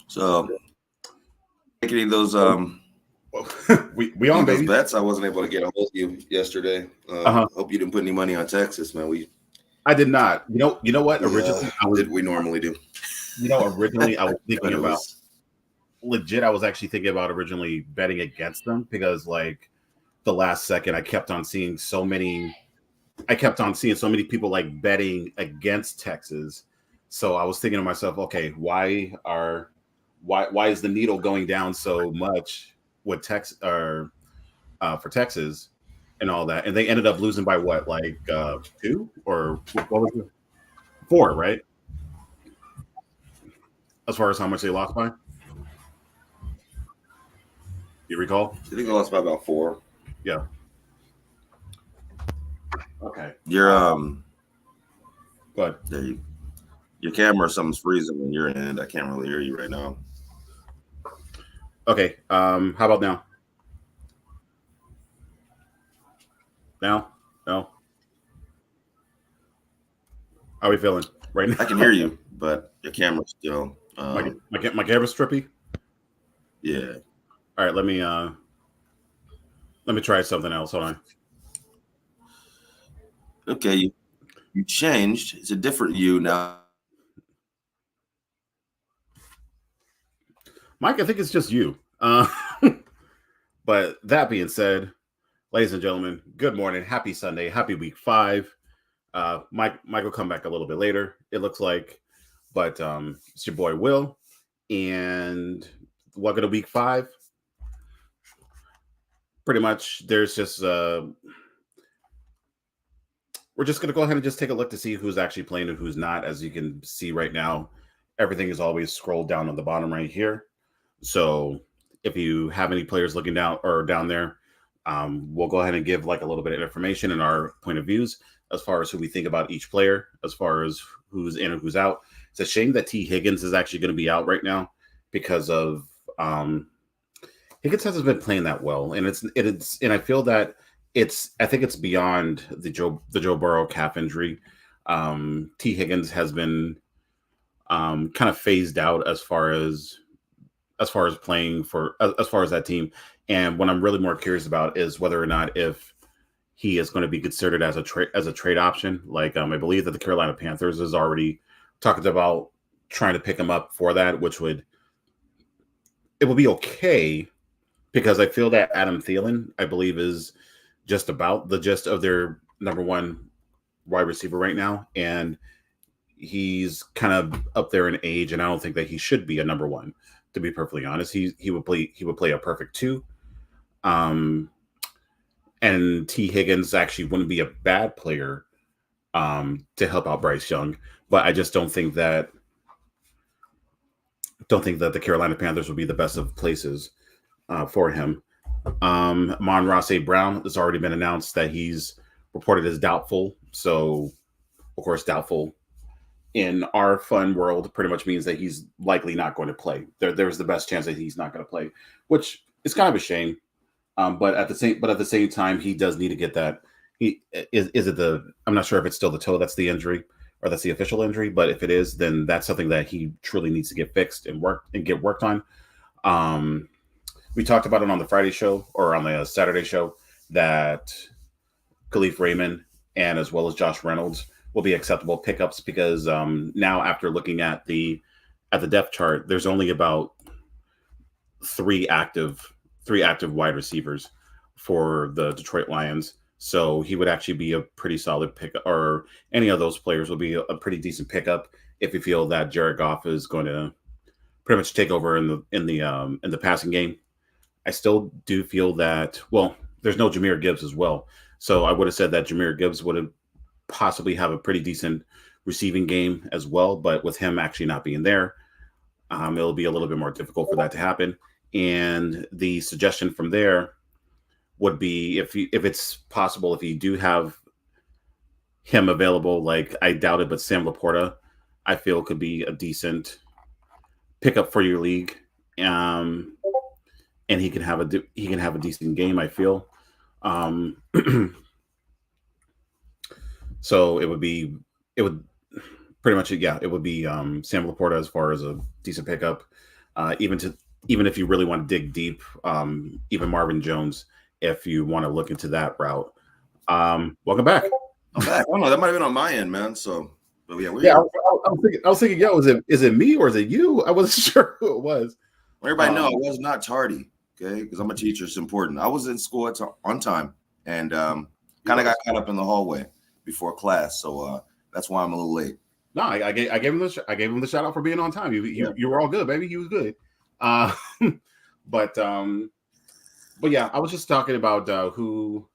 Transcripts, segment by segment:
So making those we on, making those baby. bets. I wasn't able to get a hold of you yesterday. Uh-huh. Hope you didn't put any money on Texas, man. I did not. You know what? We Originally, did we normally do. originally I was thinking But it about was legit. I was actually thinking about originally betting against them because, like, the last second, I kept on seeing so many people like betting against Texas. So I was thinking to myself, okay, why is the needle going down so much with Tex or for Texas and all that? And they ended up losing by what, like two or what was it? Four, right? As far as how much they lost by, you recall? I think I lost by about four. Yeah. Okay. Your But there you, your camera or something's freezing on your end. I can't really hear you right now. okay. How about now? Now? No. How are we feeling right I can now? hear you, but your camera's still My camera's trippy. yeah. All right, let me try something else. Hold on. Okay, you changed. It's a different you now. Mike, I think it's just you. But that being said, ladies and gentlemen, good morning. Happy Sunday. Happy week 5. Mike will come back a little bit later, it looks like. But it's your boy Will. And welcome to week 5. Pretty much there's just we're just gonna go ahead and just take a look to see who's actually playing and who's not. As you can see right now, everything is always scrolled down on the bottom right here. So if you have any players looking down or down there, we'll go ahead and give like a little bit of information and our point of views as far as who we think about each player, as far as who's in and who's out. It's a shame that T. Higgins is actually going to be out right now because of Higgins hasn't been playing that well, and and I feel that I think it's beyond the Joe Burrow calf injury. T. Higgins has been kind of phased out as far as playing for as far as that team. And what I'm really more curious about is whether or not if he is going to be considered as a trade option. Like I believe that the Carolina Panthers is already talking about trying to pick him up for that, which would be okay because I feel that Adam Thielen, I believe, is just about the gist of their number one wide receiver right now, and he's kind of up there in age, and I don't think that he should be a number one. To be perfectly honest, he would play a perfect two. Um, and T. Higgins actually wouldn't be a bad player to help out Bryce Young, but I just don't think that the Carolina Panthers would be the best of places for him. Monroe Brown has already been announced that he's reported as doubtful. So, of course, doubtful in our fun world pretty much means that he's likely not going to play. There's the best chance that he's not going to play, which is kind of a shame. But at the same time, he does need to get that. He is it the I'm not sure if it's still the toe that's the injury or that's the official injury, but if it is, then that's something that he truly needs to get fixed and get worked on. Um, we talked about it on the Friday show or on the Saturday show that Khalif Raymond and as well as Josh Reynolds will be acceptable pickups because now after looking at the depth chart, there's only about three active three active wide receivers for the Detroit Lions. So he would actually be a pretty solid pick, or any of those players would be a pretty decent pickup if you feel that Jared Goff is going to pretty much take over in the passing game. I still do feel that there's no Jameer Gibbs as well. So I would have said that Jameer Gibbs would have possibly have a pretty decent receiving game as well, but with him actually not being there, it'll be a little bit more difficult for that to happen. And the suggestion from there would be if it's possible, if you do have him available, like I doubt it, but Sam Laporta, I feel could be a decent pickup for your league. Um, and he can have a decent game, I feel. Um, so it would pretty much, yeah, it would be Sam Laporta as far as a decent pickup. Even if you really want to dig deep, even Marvin Jones, if you want to look into that route. Welcome back. I'm back. I don't know. That might have been on my end, man. So, but yeah, I was thinking, yo, is it me or is it you? I wasn't sure who it was. Everybody know I was not tardy, okay? Because I'm a teacher. It's important. I was in school on time and kind of got caught up in the hallway before class, so that's why I'm a little late. No, I gave him the shout out for being on time. You were all good, baby. He was good. But yeah, I was just talking about who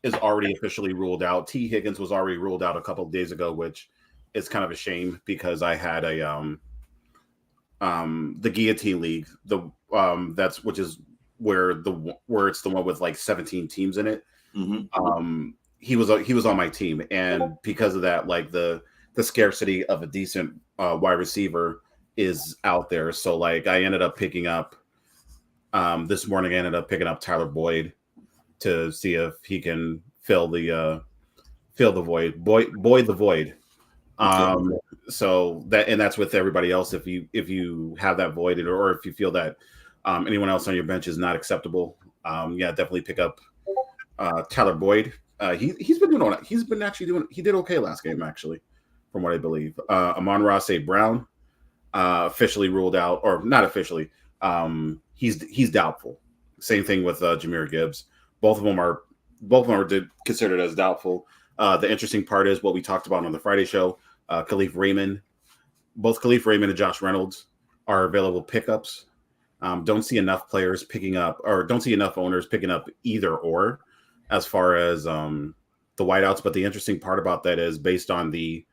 is already officially ruled out. T. Higgins was already ruled out a couple of days ago, which is kind of a shame because I had a the Guillotine League, which is where it's the one with like 17 teams in it. Mm-hmm. He was on my team, and because of that, like the scarcity of a decent wide receiver is out there. So like I ended up picking up this morning. I ended up picking up Tyler Boyd to see if he can fill the void. Boyd the void. So that's with everybody else. If you have that voided, or if you feel that anyone else on your bench is not acceptable, definitely pick up Tyler Boyd. He's been doing all that. He did okay last game, actually, from what I believe. Amon-Ra St. Brown officially ruled out, or not officially. He's doubtful. Same thing with Jahmyr Gibbs. Both of them are considered as doubtful. The interesting part is what we talked about on the Friday show. Khalif Raymond, both Khalif Raymond and Josh Reynolds are available pickups. Don't see enough players picking up, or don't see enough owners picking up either or, as far as the wideouts. But the interesting part about that is based on the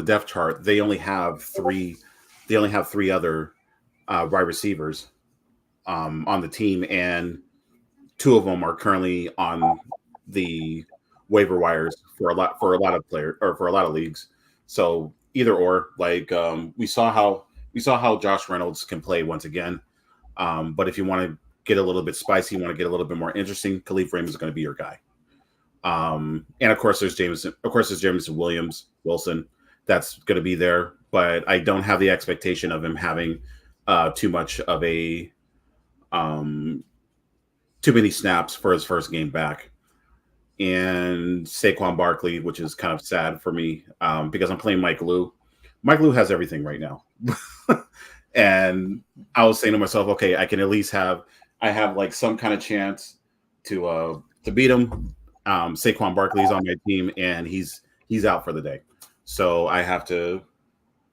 depth chart, they only have three other wide receivers on the team, and two of them are currently on the waiver wires for a lot of players, or for a lot of leagues. So either or, like we saw how Josh Reynolds can play once again. But if you want to get a little bit spicy, you want to get a little bit more interesting, Khalif Raymond is going to be your guy. And of course there's Jameson Wilson. That's going to be there, but I don't have the expectation of him having too much of a too many snaps for his first game back. And Saquon Barkley, which is kind of sad for me because I'm playing Mike Lou. Mike Lou has everything right now. And I was saying to myself, okay, I can at least I have like some kind of chance to beat him. Saquon Barkley's on my team and he's out for the day. So I have to,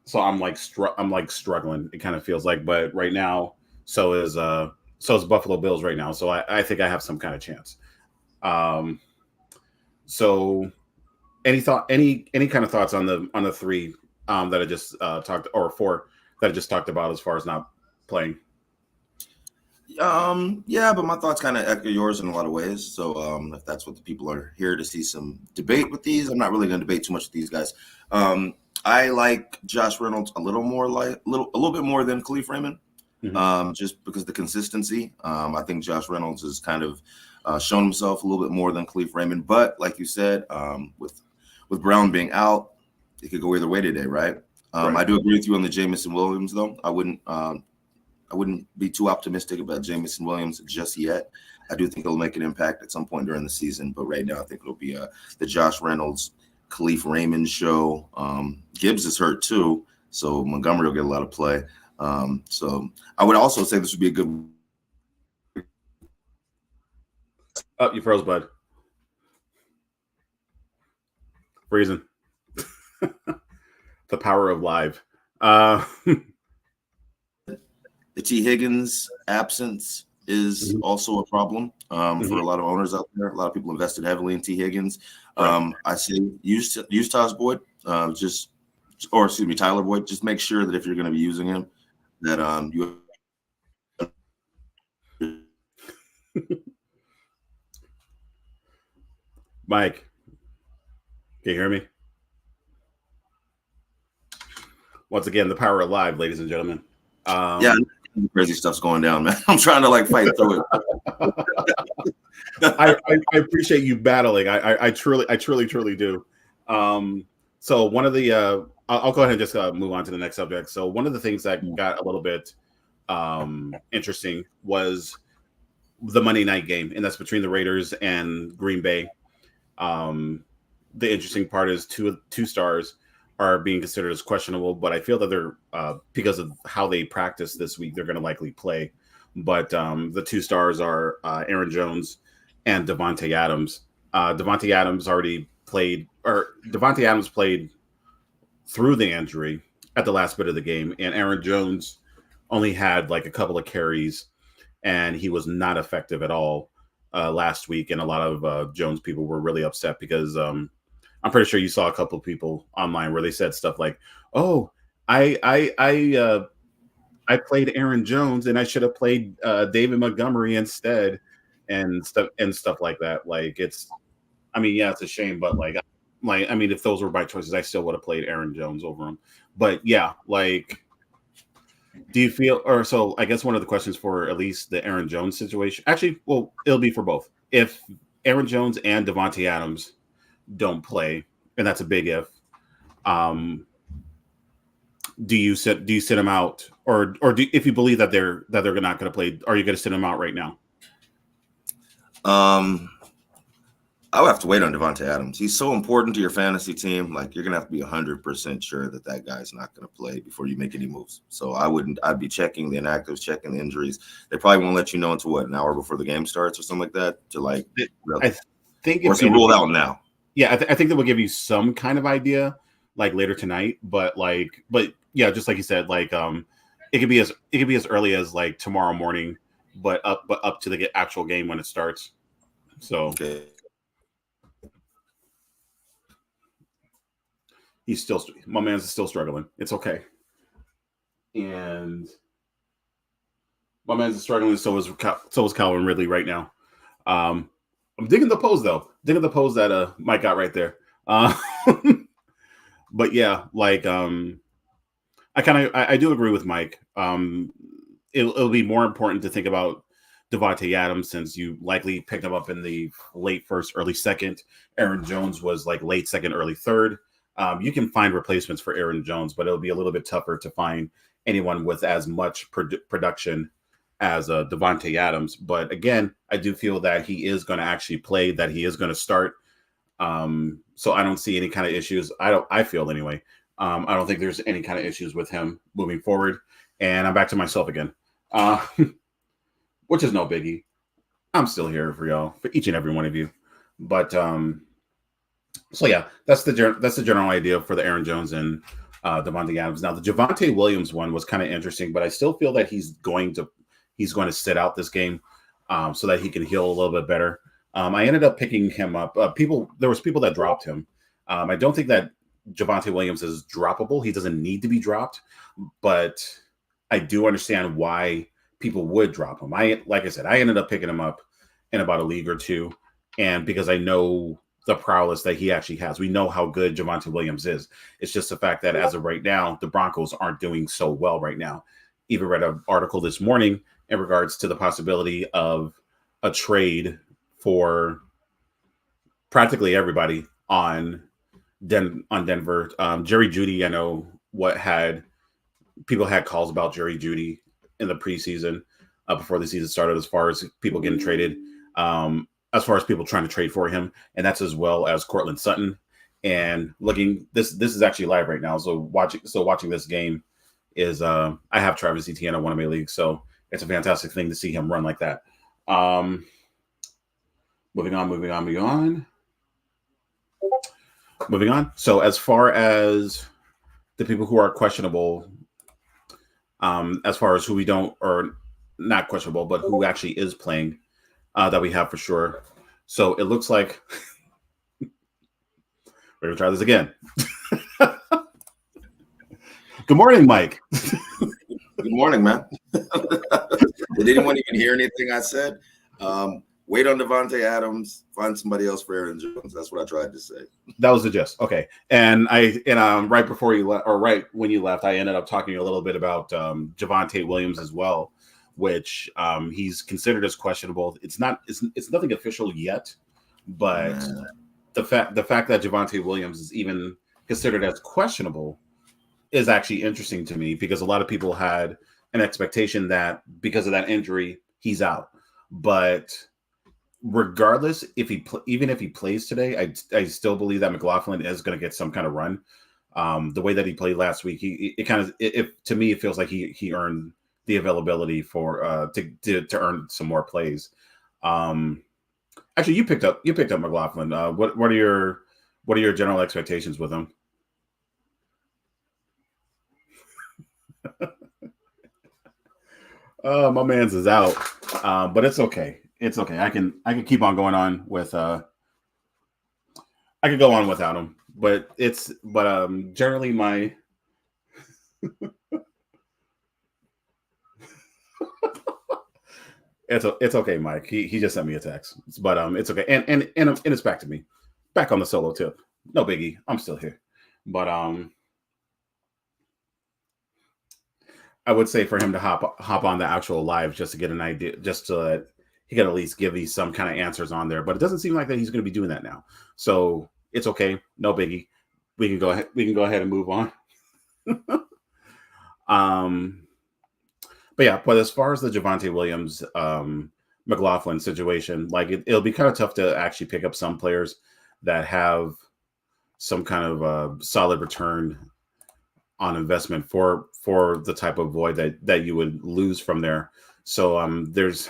so I'm like struggling. It kind of feels like, but right now, so is Buffalo Bills right now. So I think I have some kind of chance. So any kind of thoughts on the three that I just talked, or four that I just talked about as far as not playing? Yeah, but my thoughts kind of echo yours in a lot of ways. So if that's what the people are here to see, some debate with these, I'm not really going to debate too much with these guys. I like Josh Reynolds a little bit more than Khalif Raymond, just because of the consistency. I think Josh Reynolds has kind of shown himself a little bit more than Khalif Raymond, but like you said, with Brown being out, it could go either way today, right? Right. I do agree with you on the Jameson Williams, though. I wouldn't be too optimistic about Jameson Williams just yet. I do think he'll make an impact at some point during the season, but right now I think it'll be the Josh Reynolds, Khalif Raymond show. Gibbs is hurt too, so Montgomery will get a lot of play. So I would also say this would be a good. Oh, you froze, bud. Freezing. The power of live. The T. Higgins absence is also a problem for a lot of owners out there. A lot of people invested heavily in T. Higgins. I say use Tyler Boyd, Tyler Boyd. Just make sure that if you're going to be using him, that you. Mike, can you hear me? Once again, the power of live, ladies and gentlemen. Crazy stuff's going down, man. I'm trying to fight through it. I appreciate you battling. I truly do. So one of the I'll go ahead and just move on to the next subject. So one of the things that got a little bit interesting was the Monday night game, and that's between the Raiders and Green Bay. Um, the interesting part is two stars are being considered as questionable, but I feel that they're because of how they practice this week, they're going to likely play. But the two stars are Aaron Jones and Devontae Adams. Devontae Adams already played, or Devontae Adams played through the injury at the last bit of the game, and Aaron Jones only had like a couple of carries, and he was not effective at all last week. And a lot of Jones people were really upset because I'm pretty sure you saw a couple of people online where they said stuff like, "Oh, I I I uh, I played Aaron Jones and I should have played David Montgomery instead," and stuff like that. Like I mean, yeah, it's a shame, but I mean, if those were my choices, I still would have played Aaron Jones over him. But yeah, like, do you feel, or so? I guess one of the questions for at least the Aaron Jones situation, actually, well, it'll be for both. If Aaron Jones and Devontae Adams don't play, and that's a big if, um, do you sit them out, if you believe that they're not going to play, are you going to sit them out right now? Um, I would have to wait on Devontae Adams. He's so important to your fantasy team. Like you're gonna have to be 100% sure that that guy's not gonna play before you make any moves. So I wouldn't. I'd be checking the inactives, checking the injuries. They probably won't let you know until what, an hour before the game starts or something like that. To like, I think or if is he ruled anything, out now? yeah, I think that will give you some kind of idea like later tonight. But yeah, just like you said, like it could be as early as like tomorrow morning, but up to the actual game when it starts. So Okay. my man's still struggling. It's okay, and my man's struggling. So is Calvin Ridley right now. Um, I'm digging the pose though. Digging the pose that Mike got right there. Uh, but yeah, like I do agree with Mike. It'll be more important to think about Devontae Adams since you likely picked him up in the late first, early second. Aaron Jones was like late second, early third. You can find replacements for Aaron Jones, but it'll be a little bit tougher to find anyone with as much production as Devontae Adams. But again, I do feel that he is going to actually play, that he is going to start. So I don't see any kind of issues. I feel anyway. I don't think there's any kind of issues with him moving forward. And I'm back to myself again, uh, which is no biggie. I'm still here for y'all, for each and every one of you. But so yeah, that's the general idea for the Aaron Jones and Devontae Adams. Now the Javonte Williams one was kind of interesting, but I still feel that he's going to sit out this game so that he can heal a little bit better. I ended up picking him up. There was people that dropped him. I don't think that Javonte Williams is droppable. He doesn't need to be dropped, but I do understand why people would drop him. Like I said, I ended up picking him up in about a league or two, and because I know the prowess that he actually has, we know how good Javonte Williams is. It's just the fact that as of right now, the Broncos aren't doing so well right now. Even read an article this morning in regards to the possibility of a trade for practically everybody on Denver. Jerry Judy, I know what had people had calls about Jerry Judy in the preseason before the season started, as far as people getting traded, as far as people trying to trade for him, and that's as well as Cortland Sutton. And looking, this is actually live right now. So watching this game is I have Travis Etienne on one of my leagues, so it's a fantastic thing to see him run like that. Um, moving on. So as far as the people who are questionable, as far as who we don't, or not questionable, but who actually is playing, that we have for sure. So it looks like we're gonna try this again. Good morning, Mike. Good morning, man. Did anyone even hear anything I said? Wait on Devontae Adams. Find somebody else for Aaron Jones. That's what I tried to say. That was the gist. Okay, and right before you left, or right when you left, I ended up talking a little bit about Javonte Williams as well, which he's considered as questionable. It's nothing official yet, but the fact that Javonte Williams is even considered as questionable is actually interesting to me because a lot of people had an expectation that because of that injury, he's out. But regardless, if even if he plays today, I still believe that McLaughlin is going to get some kind of run. The way that he played last week, to me it feels like he earned the availability for to earn some more plays. Um, Actually, you picked up McLaughlin. What are your general expectations with him? My man's is out, but it's okay. It's okay. I can keep on going on with I could go on without him, but generally my it's okay, Mike. He just sent me a text, but it's okay, and it's back to me, back on the solo tip. No biggie. I'm still here, but I would say for him to hop on the actual live just to get an idea, just so that he can at least give me some kind of answers on there. But it doesn't seem like that he's going to be doing that now, so it's okay. No biggie. We can go ahead. We can go ahead and move on. Um, but yeah, but as far as the Javante Williams McLaughlin situation, like it'll be kind of tough to actually pick up some players that have some kind of solid return on investment for the type of void that you would lose from there. So there's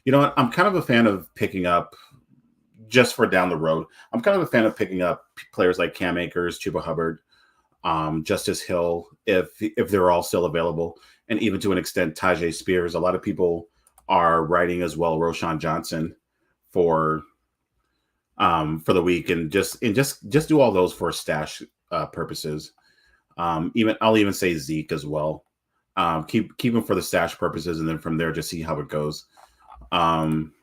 you know what, I'm kind of a fan of picking up just for down the road. I'm kind of a fan of picking up players like Cam Akers, Chuba Hubbard, Justice Hill, if they're all still available, and even to an extent Tajay Spears. A lot of people are writing as well Roshan Johnson for for the week, and just do all those for stash purposes. Even I'll even say Zeke as well. Keep him for the stash purposes, and then from there just see how it goes. Um,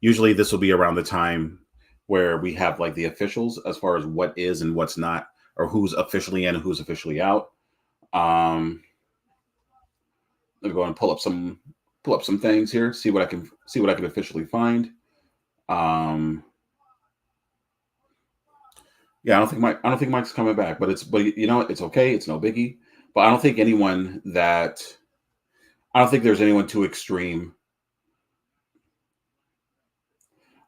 Usually this will be around the time where we have like the officials as far as what is and what's not, or who's officially in and who's officially out. Let me go and pull up some things here, see what I can officially find. Um, yeah, I don't think Mike's coming back, but you know what? It's okay. It's no biggie. But I don't think there's anyone too extreme.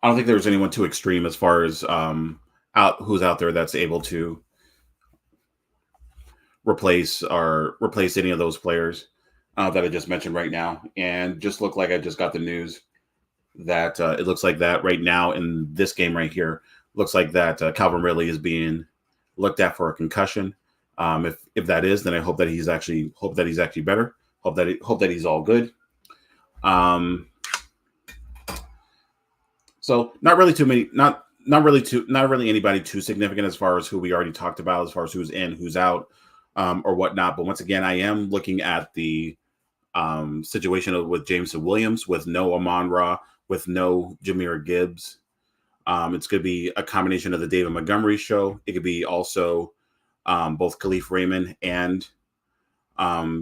I don't think there's anyone too extreme as far as out who's out there that's able to replace any of those players that I just mentioned right now. And just look like I just got the news that it looks like that right now in this game right here, looks like that Calvin Ridley is being looked at for a concussion. If that is, then I hope that he's actually better. Hope that he's all good. Um, so not really too many, not really anybody too significant as far as who we already talked about, as far as who's in, who's out, or whatnot. But once again, I am looking at the situation with Jameson Williams, with no Amon Ra, with no Jameer Gibbs. It's going to be a combination of the David Montgomery show. It could be also both Khalif Raymond and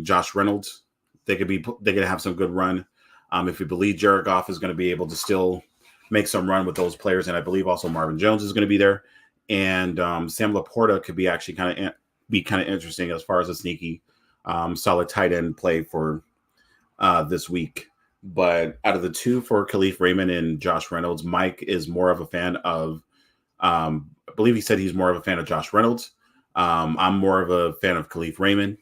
Josh Reynolds. They're going to have some good run. If you believe Jared Goff is going to be able to still make some run with those players, and I believe also Marvin Jones is going to be there, and Sam Laporta could be actually kind of interesting as far as a sneaky solid tight end play for this week. But out of the two, for Khalif Raymond and Josh Reynolds, Mike is more of a fan of. I believe he said he's more of a fan of Josh Reynolds. I'm more of a fan of Khalif Raymond.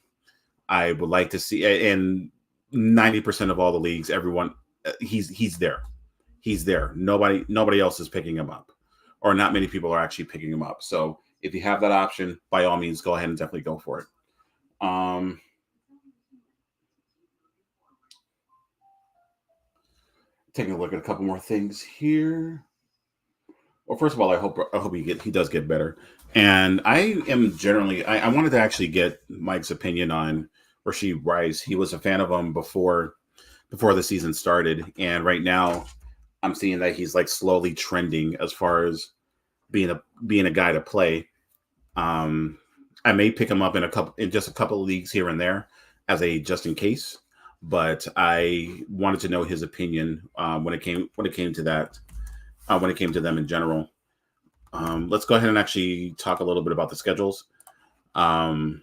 I would like to see, and 90% of all the leagues, everyone, he's there. He's there. Nobody else is picking him up, or not many people are actually picking him up. So if you have that option, by all means, go ahead and definitely go for it. Taking a look at a couple more things here. Well, first of all, I hope he does get better. And I am generally I wanted to actually get Mike's opinion on Rasheed Rice. He was a fan of him before the season started, and right now I'm seeing that he's like slowly trending as far as being a guy to play. Um, I may pick him up in just a couple of leagues here and there as a just in case, but I wanted to know his opinion when it came to that when it came to them in general. Let's go ahead and actually talk a little bit about the schedules. Um,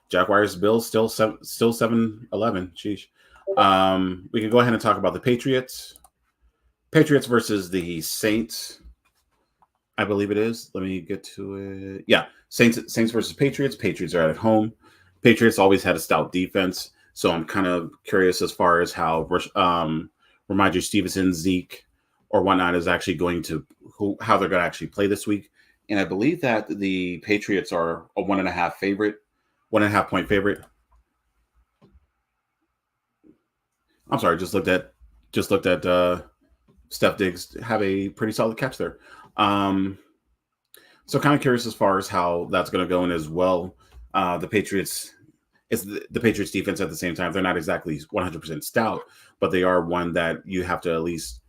Jaguars Bills still 7-11. Sheesh. We can go ahead and talk about the Patriots. Patriots versus the Saints. I believe it is. Let me get to it. Yeah, Saints versus Patriots. Patriots are at home. Patriots always had a stout defense, so I'm kind of curious as far as how Ramondre Stevenson, Zeke, or whatnot is actually going to how they're going to actually play this week. And I believe that the Patriots are a 1.5 favorite, 1.5 point favorite. I'm sorry, just looked at Steph Diggs have a pretty solid catch there. Um, So kind of curious as far as how that's going to go in as well. The Patriots, it's the Patriots defense at the same time. They're not exactly 100% stout, but they are one that you have to at least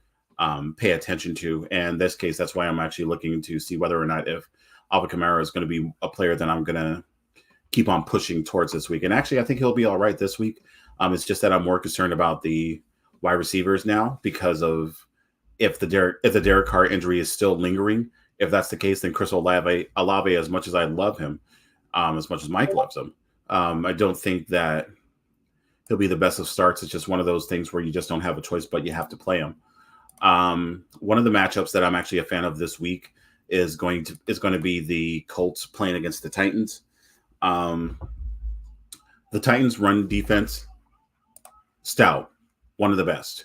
pay attention to. And in this case, that's why I'm actually looking to see whether or not if Alvin Kamara is going to be a player that I'm going to keep on pushing towards this week. And actually, I think he'll be all right this week. It's just that I'm more concerned about the wide receivers now because of if the Derek Carr injury is still lingering. If that's the case, then Chris Olave, as much as I love him, as much as Mike loves him, I don't think that he'll be the best of starts. It's just one of those things where you just don't have a choice, but you have to play him. One of the matchups that I'm actually a fan of this week is going to be the Colts playing against the Titans. Um, the Titans' run defense, stout, one of the best.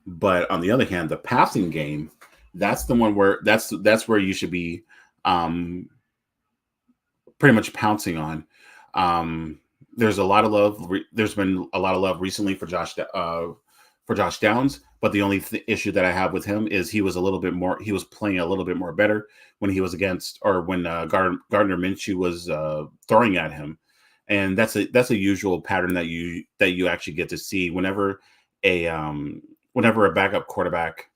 But on the other hand, the passing game, that's the one where that's where you should be um, pretty much pouncing on. There's a lot of love. There's been a lot of love recently for Josh Downs, but the only issue that I have with him is he was a little bit more. He was playing a little bit more better when he was against or when Gardner Minshew was throwing at him, and that's a usual pattern that you actually get to see a whenever a backup quarterback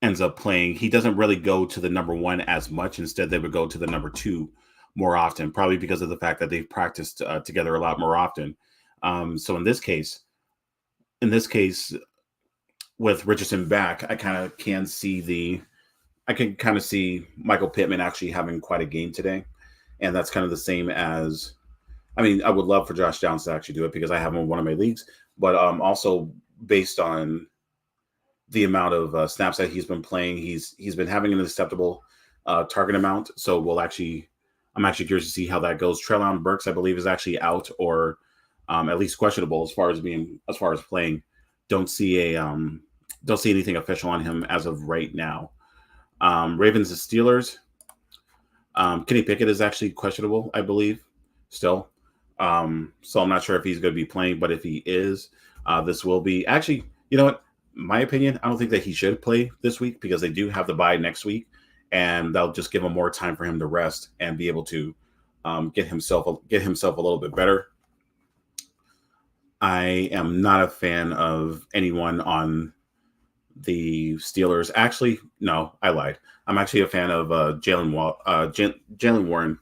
ends up playing, he doesn't really go to the number one as much. Instead, they would go to the number two more often, probably because of the fact that they've practiced together a lot more often. So in this case, with Richardson back, I can kind of see Michael Pittman actually having quite a game today, and that's kind of the same as. I mean, I would love for Josh Downs to actually do it because I have him in one of my leagues, but also based on the amount of snaps that he's been playing. He's been having an acceptable target amount. So I'm actually curious to see how that goes. Treylon Burks, I believe, is actually out or at least questionable as far as playing. Don't see don't see anything official on him as of right now. Ravens and Steelers. Kenny Pickett is actually questionable, I believe, still. So I'm not sure if he's going to be playing, but if he is, this will be actually. You know what? My opinion, I don't think that he should play this week because they do have the bye next week, and they'll just give him more time for him to rest and be able to get himself a little bit better. I am not a fan of anyone on the Steelers. Actually, no, I lied. I'm actually a fan of Jalen Warren.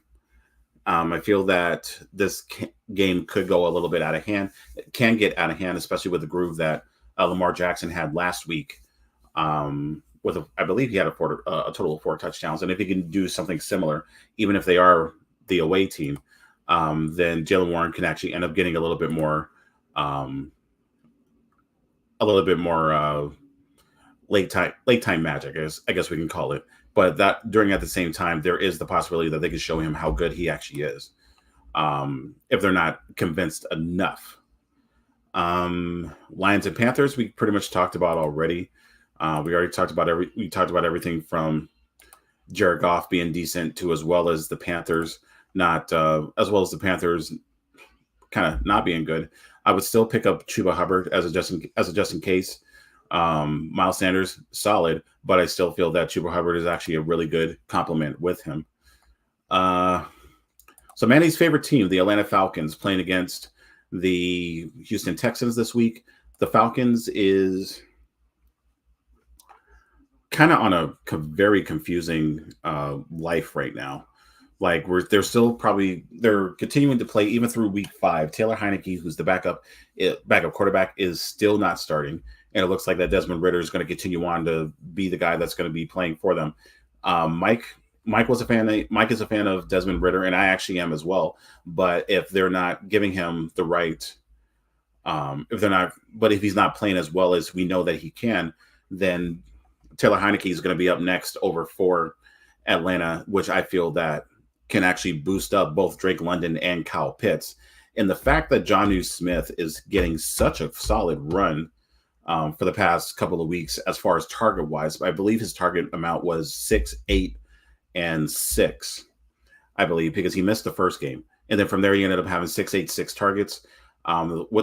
I feel that this game could go a little bit out of hand. It can get out of hand, especially with the groove that Lamar Jackson had last week. I believe he had a total of 4 touchdowns, and if he can do something similar, even if they are the away team, then Jalen Warren can actually end up getting a little bit more, late time magic, I guess we can call it. But that during at the same time, there is the possibility that they can show him how good he actually is, if they're not convinced enough. Lions and Panthers, we pretty much talked about already. We talked about everything from Jared Goff being decent to as well as the Panthers kind of not being good. I would still pick up Chuba Hubbard as a just in case. Miles Sanders solid, but I still feel that Chuba Hubbard is actually a really good complement with him. So Manny's favorite team, the Atlanta Falcons, playing against the Houston Texans this week. The Falcons is kind of on a very confusing life right now. Like they're continuing to play even through week 5. Taylor Heineke, who's the backup quarterback, is still not starting. and it looks like that Desmond Ritter is going to continue on to be the guy that's going to be playing for them. Mike Mike is a fan of Desmond Ritter, and I actually am as well. But if they're not giving him the right, if they're not, but if he's not playing as well as we know that he can, then Taylor Heineke is going to be up next over for Atlanta, which I feel that can actually boost up both Drake London and Kyle Pitts. And the fact that Jonnu Smith is getting such a solid run for the past couple of weeks as far as target wise, I believe his target amount was 6, 8, and 6, I believe, because he missed the first game. And then from there, he ended up having 6, 8, 6 targets,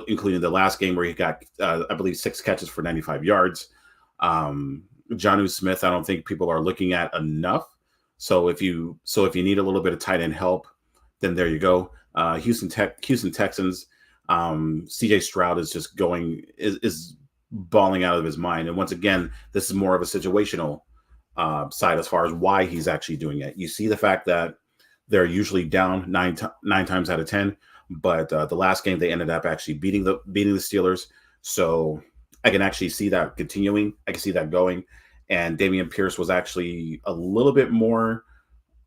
including the last game where he got, I believe, 6 catches for 95 yards. Jonnu Smith, I don't think people are looking at enough. So if you need a little bit of tight end help, then there you go. Houston Texans, CJ Stroud is just is balling out of his mind. And once again, this is more of a situational side as far as why he's actually doing it. You see the fact that they're usually down nine times out of 10, but the last game they ended up actually beating the Steelers. So I can actually see that continuing. I can see that going. And Dameon Pierce was actually a little bit more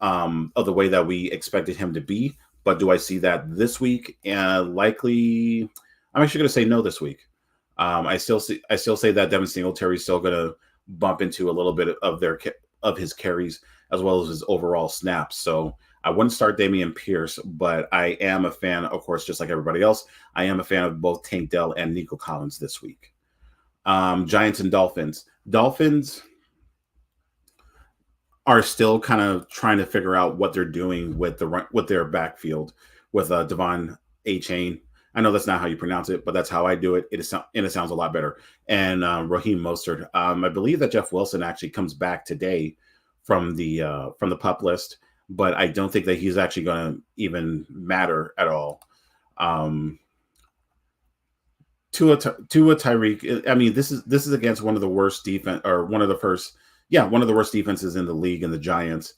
of the way that we expected him to be. But do I see that this week? Likely, I'm actually going to say no this week. I still say that Devin Singletary is still going to bump into a little bit of his carries as well as his overall snaps. So I wouldn't start Dameon Pierce, but I am a fan, of course, just like everybody else. I am a fan of both Tank Dell and Nico Collins this week. Giants and Dolphins. Dolphins are still kind of trying to figure out what they're doing with their backfield with Devon A-Chain. I know that's not how you pronounce it, but that's how I do it. It sounds a lot better. And Raheem Mostert. I believe that Jeff Wilson actually comes back today from the PUP list, but I don't think that he's actually going to even matter at all. Tua Tyreek. I mean, this is against one of the worst defense, or one of the worst defenses in the league, in the Giants.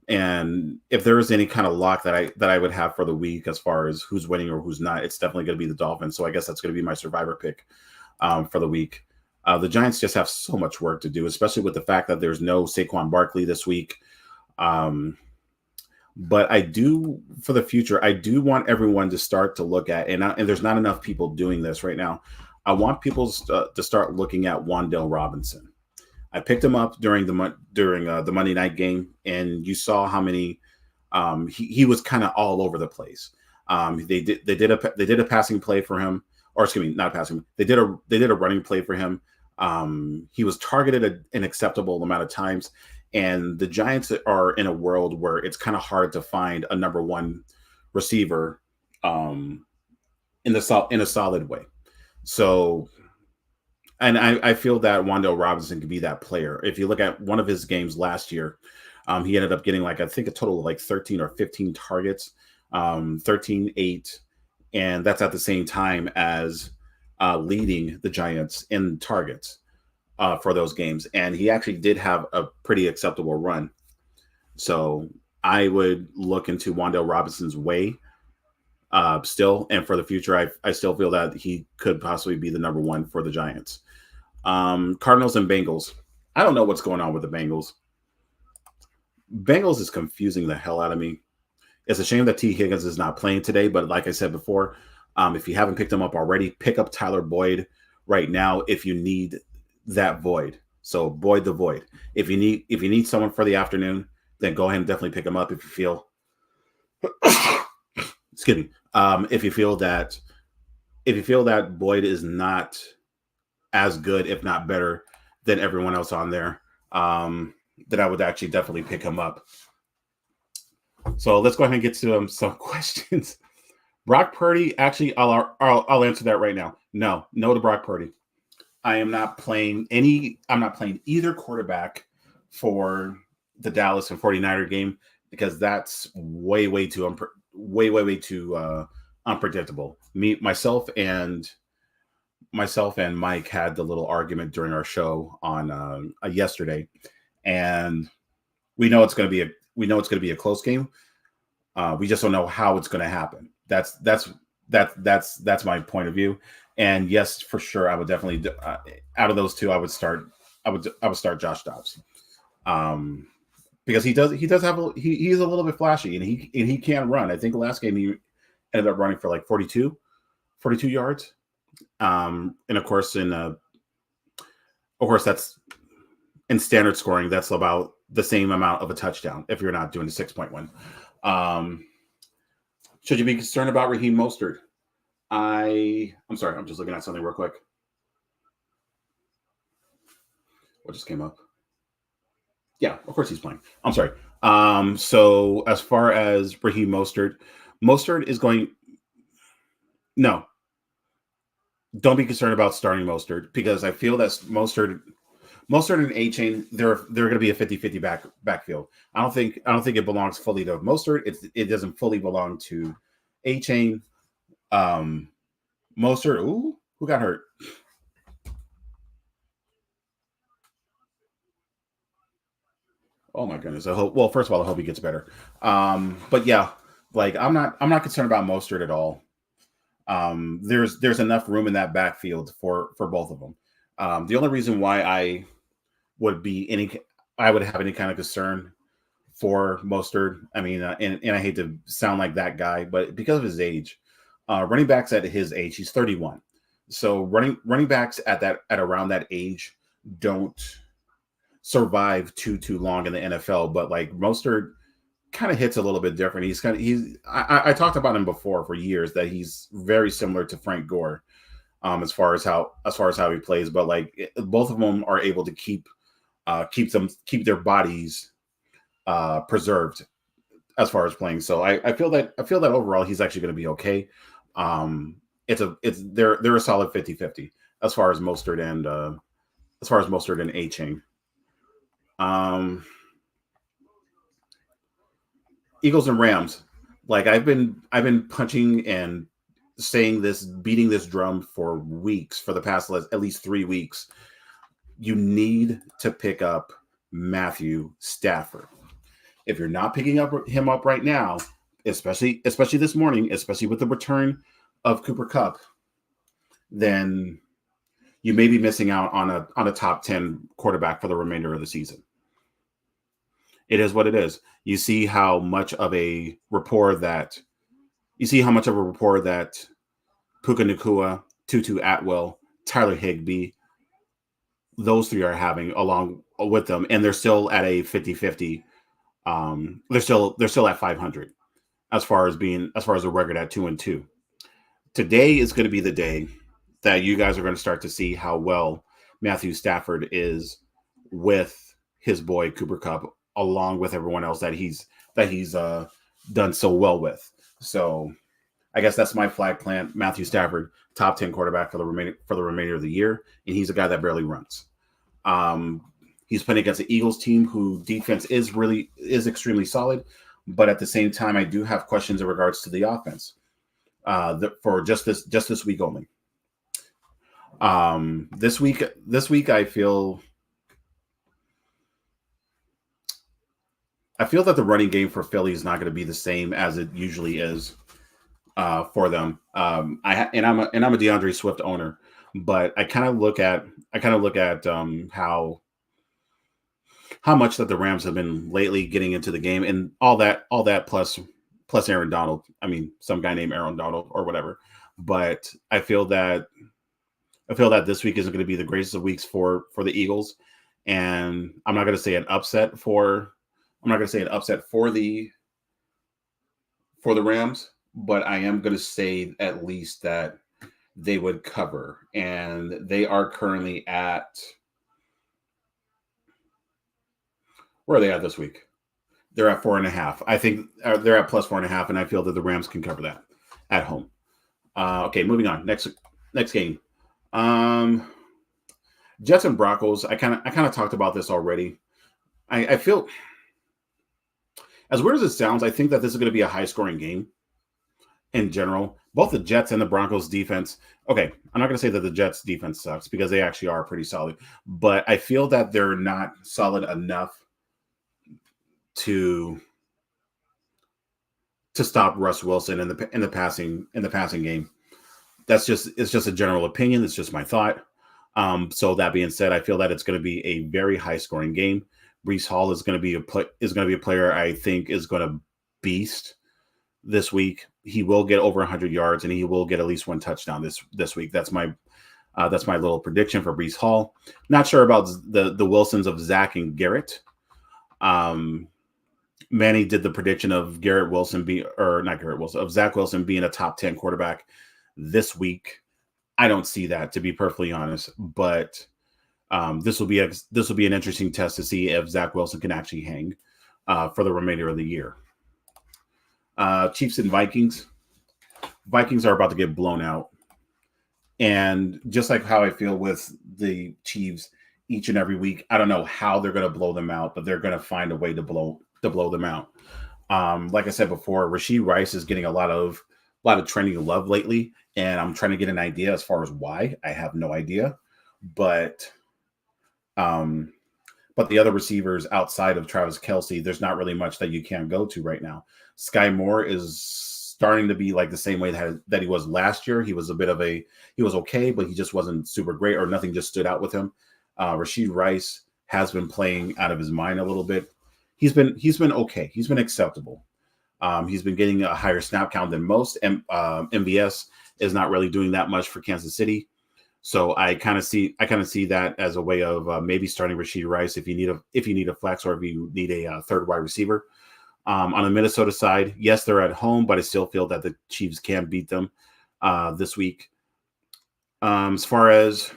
And if there is any kind of lock that I would have for the week as far as who's winning or who's not, it's definitely going to be the Dolphins. So I guess that's going to be my survivor pick for the week. The Giants just have so much work to do, especially with the fact that there's no Saquon Barkley this week. But I do, for the future, I do want everyone to start to look at, and there's not enough people doing this right now. I want people to start looking at Wan'Dale Robinson. I picked him up during the Monday night game, and you saw how many he was kind of all over the place. They did a passing play for him, or excuse me, not passing. They did a running play for him. He was targeted an acceptable amount of times, and the Giants are in a world where it's kind of hard to find a number one receiver in a solid way. So. And I feel that Wan'Dale Robinson could be that player. If you look at one of his games last year, he ended up getting I think a total of 13 or 15 targets, 13, 8. And that's at the same time as leading the Giants in targets for those games. And he actually did have a pretty acceptable run. So I would look into Wan'Dale Robinson's way still. And for the future, I still feel that he could possibly be the number one for the Giants. Cardinals and Bengals. I don't know what's going on with the Bengals. Bengals is confusing the hell out of me. It's a shame that T. Higgins is not playing today, but like I said before, if you haven't picked him up already, pick up Tyler Boyd right now if you need that void. So Boyd the void. If you need someone for the afternoon, then go ahead and definitely pick him up if you feel excuse me. If you feel that Boyd is not as good, if not better, than everyone else on there, then I would actually definitely pick him up. So let's go ahead and get to some questions. Brock Purdy, actually, I'll answer that right now. No to Brock Purdy. I'm not playing either quarterback for the Dallas and 49er game because that's way too unpredictable. Myself and Mike had the little argument during our show on yesterday, and we know it's going to be a close game. We just don't know how it's going to happen. That's my point of view. And yes, for sure, I would definitely out of those two, I would start Josh Dobbs. Um, because he does have he's a little bit flashy and he can run. I think last game he ended up running for like 42 yards. And of course that's in standard scoring. That's about the same amount of a touchdown if you're not doing the 6.1. Um, should you be concerned about Raheem Mostert? I'm sorry, I'm just looking at something real quick. What just came up? Yeah, of course he's playing. I'm sorry. So as far as Raheem Mostert, Mostert is going. No, don't be concerned about starting Mostert because I feel that Mostert and A Chain they're going to be a 50-50 backfield. I don't think it belongs fully to Mostert. It doesn't fully belong to A Chain. Um, Mostert. Ooh, who got hurt? Oh my goodness. I hope. Well, first of all, I hope he gets better. But yeah, like I'm not concerned about Mostert at all. There's enough room in that backfield for both of them. The only reason why would be any I would have any kind of concern for Mostert. I mean, and I hate to sound like that guy, but because of his age, running backs at his age, he's 31. So running backs at around that age don't survive too long in the NFL. But like Mostert kind of hits a little bit different. I talked about him before for years that he's very similar to Frank Gore, as far as how he plays. But like both of them are able to keep their bodies preserved as far as playing. So I feel that overall he's actually going to be okay. They're a solid 50-50 as far as Mostert and A Chain. Um, Eagles and Rams. Like I've been punching and beating this drum for weeks, for the past at least 3 weeks. You need to pick up Matthew Stafford. If you're not picking him up right now, especially this morning, especially with the return of Cooper Cup, then you may be missing out on a top 10 quarterback for the remainder of the season. It is what it is. You see how much of a rapport that Puka Nakua, Tutu Atwell, Tyler Higbee, those three are having along with them, and they're still at a 50-50. They're still at 500 as far as a record at 2-2. Today is going to be the day that you guys are going to start to see how well Matthew Stafford is with his boy Cooper Cup, along with everyone else that he's done so well with. So I guess that's my flag plant. Matthew Stafford, top 10 quarterback for the remainder of the year, and he's a guy that barely runs. Um, he's playing against the Eagles team, who defense is extremely solid, but at the same time, I do have questions in regards to the offense for just this week only. This week, I feel that the running game for Philly is not going to be the same as it usually is for them. I'm a DeAndre Swift owner, but I kind of look at how much that the Rams have been lately getting into the game, and all that plus Aaron Donald. I mean, some guy named Aaron Donald or whatever. But I feel that this week isn't going to be the greatest of weeks for the Eagles, and I'm not going to say an upset for the Rams, but I am going to say at least that they would cover, and they are currently at where are they at this week? They're at 4.5. I think they're at plus 4.5, and I feel that the Rams can cover that at home. Okay, moving on. Next game. Um, Jets and Broncos. I kind of talked about this already. I feel, as weird as it sounds, I think that this is going to be a high scoring game in general. Both the Jets and the Broncos defense. Okay, I'm not going to say that the Jets defense sucks because they actually are pretty solid, but I feel that they're not solid enough to stop Russ Wilson in the passing game. it's just a general opinion. It's just my thought. So that being said, I feel that it's going to be a very high scoring game. Brees Hall is going to be a player I think is going to beast this week. He will get over 100 yards and he will get at least one touchdown this week. That's my little prediction for Brees Hall. Not sure about the Wilsons of Zach and Garrett. Manny did the prediction of Zach Wilson being a top 10 quarterback this week. I don't see that, to be perfectly honest, but this will be an interesting test to see if Zach Wilson can actually hang for the remainder of the year. Chiefs and Vikings. Vikings are about to get blown out. And just like how I feel with the Chiefs each and every week, I don't know how they're going to blow them out, but they're going to find a way to blow them out. Like I said before, Rashee Rice is getting a lot of trending love lately, and I'm trying to get an idea as far as why. I have no idea, but the other receivers outside of Travis Kelce, there's not really much that you can go to right now. Sky Moore is starting to be like the same way that he was last year. He was he was okay, but he just wasn't super great, or nothing just stood out with him. Rashee Rice has been playing out of his mind a little bit. He's been okay. He's been acceptable. He's been getting a higher snap count than most. And MVS is not really doing that much for Kansas City. So I kind of see that as a way of maybe starting Rashee Rice if you need a flex, or if you need a third wide receiver. On the Minnesota side, yes, they're at home, but I still feel that the Chiefs can beat them this week. As far as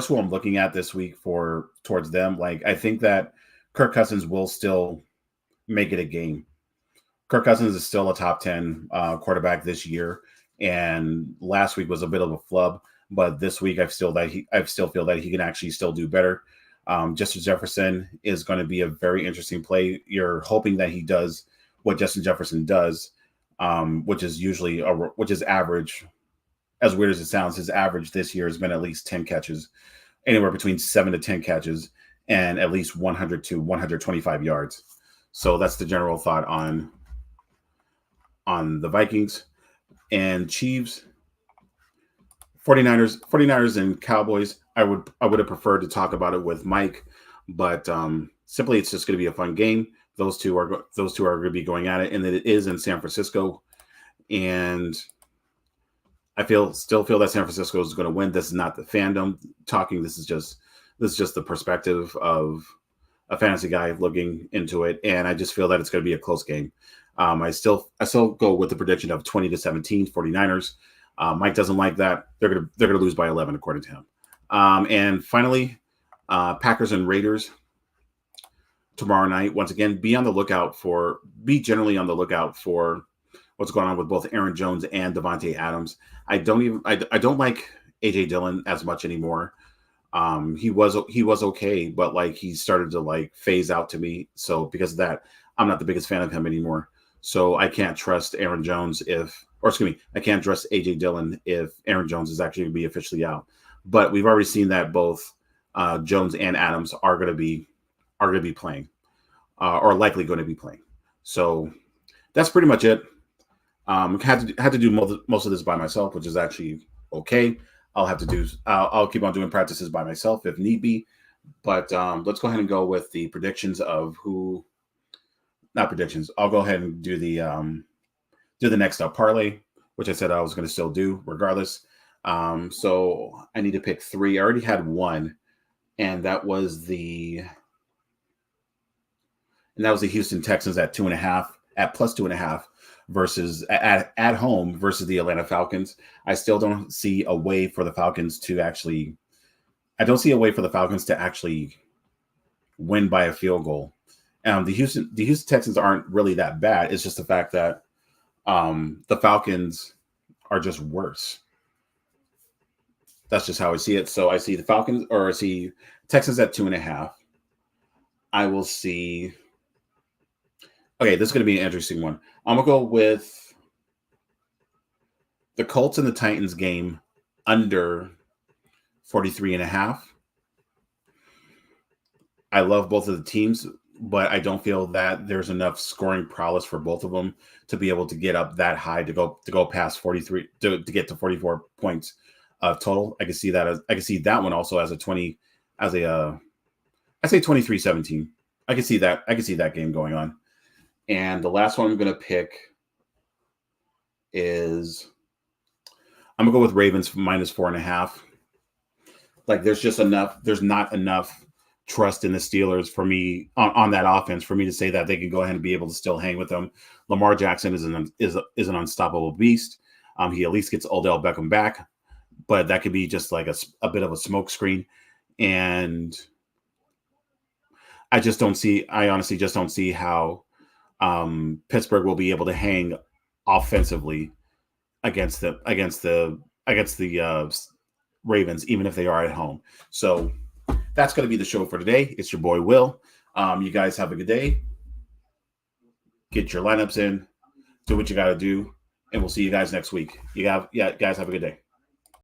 who I'm looking at this week towards them, like, I think that Kirk Cousins will still make it a game. Kirk Cousins is still a top 10 quarterback this year, and last week was a bit of a flub, but this week I still feel that he can actually still do better. Justin Jefferson is going to be a very interesting play. You're hoping that he does what Justin Jefferson does, which is average. As weird as it sounds, his average this year has been at least 10 catches, anywhere between 7 to 10 catches, and at least 100 to 125 yards. So that's the general thought on the Vikings and Chiefs. 49ers and Cowboys. I would have preferred to talk about it with Mike, but simply it's just going to be a fun game. Those two are going to be going at it, and it is in San Francisco. And I still feel that San Francisco is going to win. This is not the fandom talking. This is just the perspective of a fantasy guy looking into it, and I just feel that it's going to be a close game. I still go with the prediction of 20-17 49ers. Mike doesn't like that. They're gonna lose by 11 according to him. And finally, Packers and Raiders tomorrow night. Once again, be generally on the lookout for what's going on with both Aaron Jones and Devontae Adams. I don't like AJ Dillon as much anymore. He was okay, but like he started to like phase out to me. So because of that, I'm not the biggest fan of him anymore. So I can't trust Aaron Jones I can't trust AJ Dillon if Aaron Jones is actually going to be officially out. But we've already seen that both Jones and Adams are going to be playing, or likely going to be playing. So that's pretty much it. Had to do most of this by myself, which is actually okay. I'll keep on doing practices by myself if need be. But let's go ahead and go with the predictions of who. Not predictions. I'll go ahead and do the next up parlay, which I said I was going to still do regardless. So I need to pick 3. I already had one, and that was the Houston Texans at 2.5, at plus 2.5 versus at home versus the Atlanta Falcons. I still don't see a way for the Falcons to actually. I don't see a way for the Falcons to actually win by a field goal. The Houston Texans aren't really that bad. It's just the fact that the Falcons are just worse. That's just how I see it. So I see the Falcons, or I see Texans at 2.5. I will see. Okay, this is going to be an interesting one. I'm going to go with the Colts and the Titans game under 43.5. I love both of the teams. but I don't feel that there's enough scoring prowess for both of them to be able to get up that high to go past 43 to get to 44 points total. I can see that one also as a 20 as a I say 23-17. I can see that game going on. And the last one I'm going to pick is I'm gonna go with Ravens -4.5. Like there's not enough trust in the Steelers for me on that offense for me to say that they can go ahead and be able to still hang with them. Lamar Jackson is an unstoppable beast. He at least gets Odell Beckham back, but that could be just like a bit of a smoke screen. And I honestly just don't see how Pittsburgh will be able to hang offensively against the Ravens, even if they are at home. So that's going to be the show for today. It's your boy Will. You guys have a good day. Get your lineups in. Do what you got to do, and we'll see you guys next week. Guys have a good day.